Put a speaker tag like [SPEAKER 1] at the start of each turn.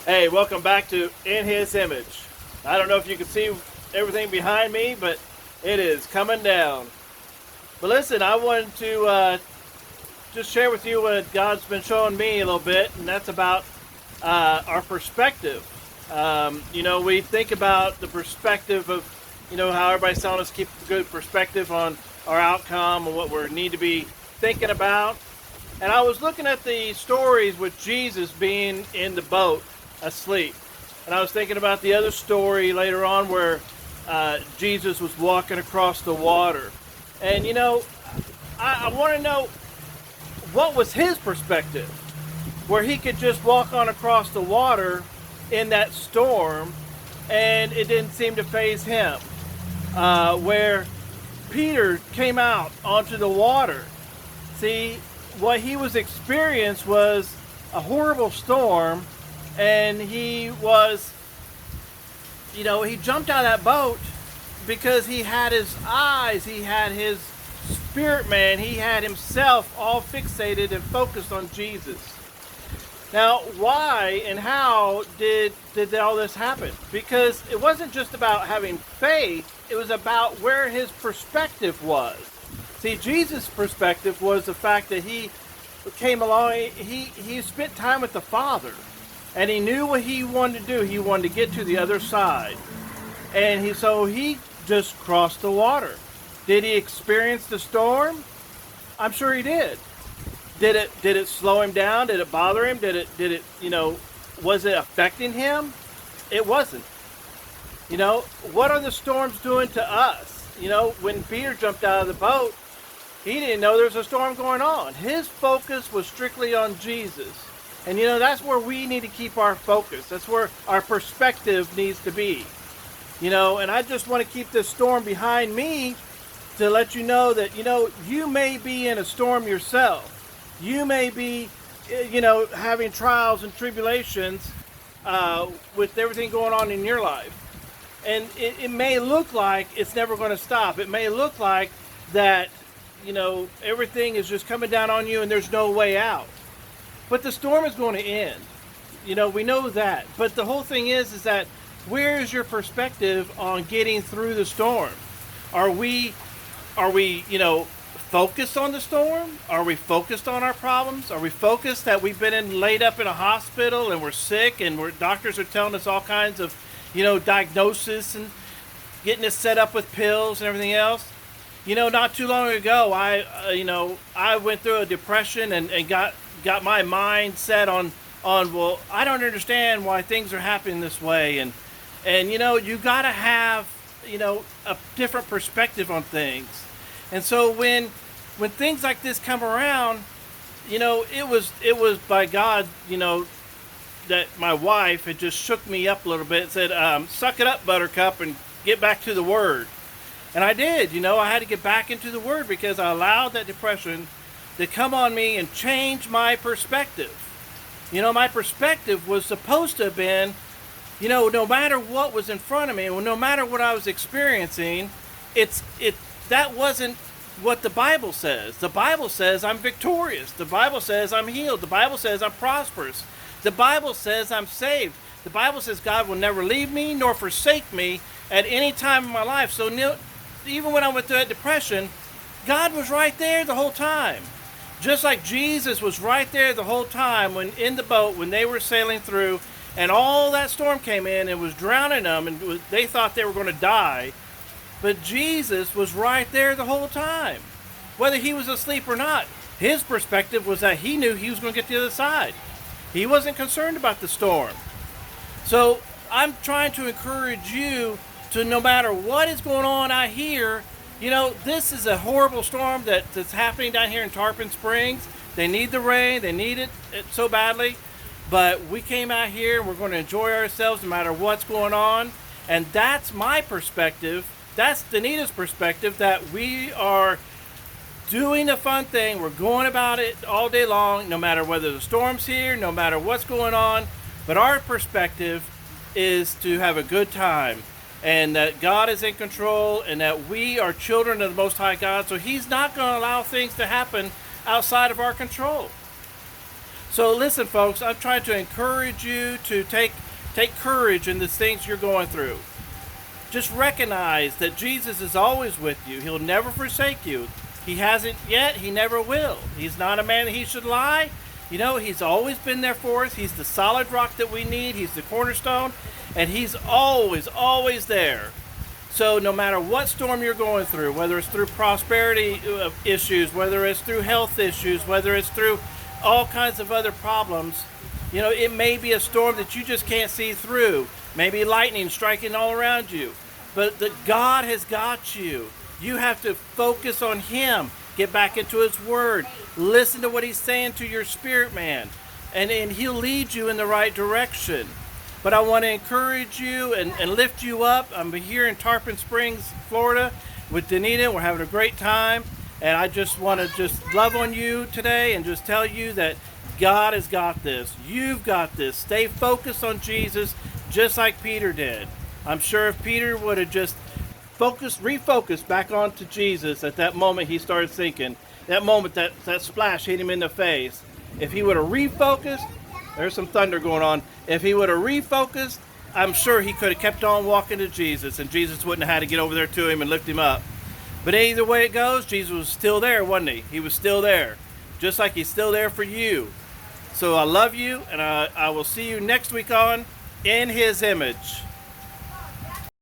[SPEAKER 1] Hey, welcome back to In His Image. I don't know if you can see everything behind me, but it is coming down. But listen, I wanted to just share with you what God's been showing me a little bit, and that's about our perspective. We think about the perspective of, how everybody's telling us to keep a good perspective on our outcome and what we need to be thinking about. And I was looking at the stories with Jesus being in the boat asleep. And I was thinking about the other story later on where Jesus was walking across the water. And, I want to know, what was his perspective? Where he could just walk on across the water in that storm and it didn't seem to faze him. Where Peter came out onto the water. See, what he was experiencing was a horrible storm, and he was, he jumped out of that boat because he had his eyes, he had his spirit man, he had himself all fixated and focused on Jesus. Now, why and how did all this happen? Because it wasn't just about having faith, it was about where his perspective was. See, Jesus' perspective was the fact that he came along, he spent time with the Father, and he knew what he wanted to do. He wanted to get to the other side. And he just crossed the water. Did he experience the storm? I'm sure he did. Did it slow him down? Did it bother him? Did it was it affecting him? It wasn't. What are the storms doing to us? When Peter jumped out of the boat, he didn't know there was a storm going on. His focus was strictly on Jesus. And that's where we need to keep our focus. That's where our perspective needs to be. And I just want to keep this storm behind me to let you know that, you may be in a storm yourself. You may be, having trials and tribulations with everything going on in your life. And it may look like it's never going to stop. It may look like that, everything is just coming down on you and there's no way out. But the storm is going to end. We know that. But the whole thing is that where is your perspective on getting through the storm? Are we, focused on the storm? Are we focused on our problems? Are we focused that we've been laid up in a hospital and we're sick and doctors are telling us all kinds of, diagnosis and getting us set up with pills and everything else? Not too long ago, I went through a depression and got my mind set on, well, I don't understand why things are happening this way. And you got to have, a different perspective on things. And so when things like this come around, it was by God, that my wife had just shook me up a little bit and said, suck it up, Buttercup, and get back to the Word. And I did. I had to get back into the Word because I allowed that depression to come on me and change my perspective. My perspective was supposed to have been, no matter what was in front of me, no matter what I was experiencing, that wasn't what the Bible says. The Bible says I'm victorious. The Bible says I'm healed. The Bible says I'm prosperous. The Bible says I'm saved. The Bible says God will never leave me nor forsake me at any time in my life. So even when I went through that depression, God was right there the whole time. Just like Jesus was right there the whole time when in the boat, when they were sailing through, and all that storm came in and was drowning them, and they thought they were going to die. But Jesus was right there the whole time. Whether he was asleep or not, his perspective was that he knew he was going to get to the other side. He wasn't concerned about the storm. So I'm trying to encourage you to, no matter what is going on out here, this is a horrible storm that's happening down here in Tarpon Springs. They need the rain. They need it so badly. But we came out here and we're going to enjoy ourselves no matter what's going on. And that's my perspective. That's Danita's perspective, that we are doing a fun thing. We're going about it all day long, no matter whether the storm's here, no matter what's going on. But our perspective is to have a good time, and that God is in control, and that we are children of the Most High God, so He's not going to allow things to happen outside of our control. So listen, folks, I'm trying to encourage you to take courage in the things you're going through. Just recognize that Jesus is always with you. He'll never forsake you. He hasn't yet. He never will. He's not a man that he should lie. You know, he's always been there for us. He's the solid rock that we need. He's the cornerstone. And he's always, always there. So no matter what storm you're going through, whether it's through prosperity issues, whether it's through health issues, whether it's through all kinds of other problems, you know, it may be a storm that you just can't see through. Maybe lightning striking all around you. But God has got you. You have to focus on Him. Get back into His Word. Listen to what He's saying to your spirit, man. And He'll lead you in the right direction. But I want to encourage you and lift you up. I'm here in Tarpon Springs, Florida with Danita. We're having a great time. And I just want to just love on you today and just tell you that God has got this. You've got this. Stay focused on Jesus just like Peter did. I'm sure if Peter would have just refocused back onto Jesus at that moment he started sinking, that moment that splash hit him in the face, if he would have refocused, there's some thunder going on, if he would have refocused, I'm sure he could have kept on walking to Jesus and Jesus wouldn't have had to get over there to him and lift him up. But either way it goes, Jesus was still there, wasn't he? He was still there, just like he's still there for you. So I love you, and I will see you next week on In His Image.